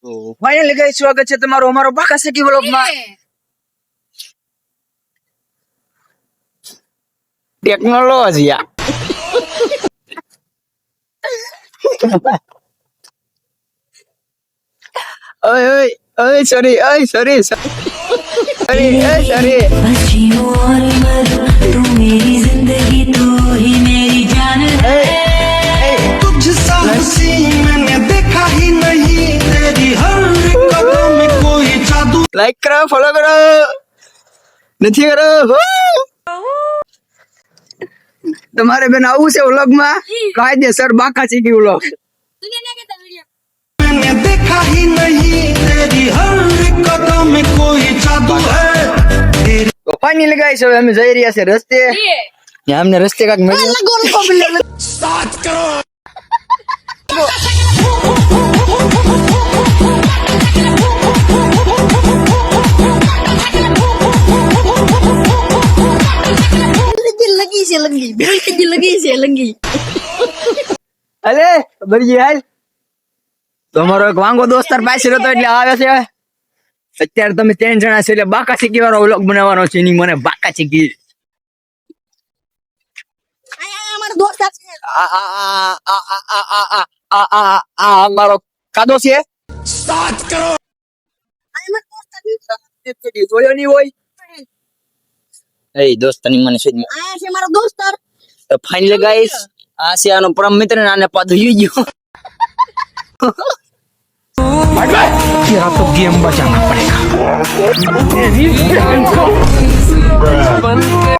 તો finally guys સ્વાગત છે તમારું અમારો બાકા સિટી વ્લોગમાં. ટેકનોલોજી ઓય ઓય ઓય સોરી સોરી बची हूँ और मरूं, तू मेरी जिंदगी तू ही मेरी जान है। तुझसा हंसी मैंने देखा ही नहीं, तेरी हर कदम में कोई जादू। લાઈક કરો ફોલો કરો નથી કરો તમારે બેન આવું છે વ્લોગમાં કાયદેસર બાકા સિટી વ્લોગ. मैंने देखा ही नहीं, तेरी हर कदम में कोई जादू है। તો ફાઇનલી ગાઈસ હવે અમે જઈ રહ્યા છે રસ્તે. ત્યાં અમને રસ્તે કાંઈક મળ્યું. અલે બરજી હાલ. તો અમારો એક વાંગો દોસ્તાર પાછળ હતો એટલે આવે છે. અત્યારે તમે 3 જણા છે એટલે બાકા સિટી વાળો વ્લોગ બનાવવાનો છે. એની મને બાકા સિટી અમારો કાદો છે. જોયો નહીં હોય એ દોસ્તાની મને છે તો ફાઇનલી ગાઈસ આ છે આનો પરમ મિત્ર ને આને પાધું ગયો. तेरा तो गेम बचाना पड़ेगा।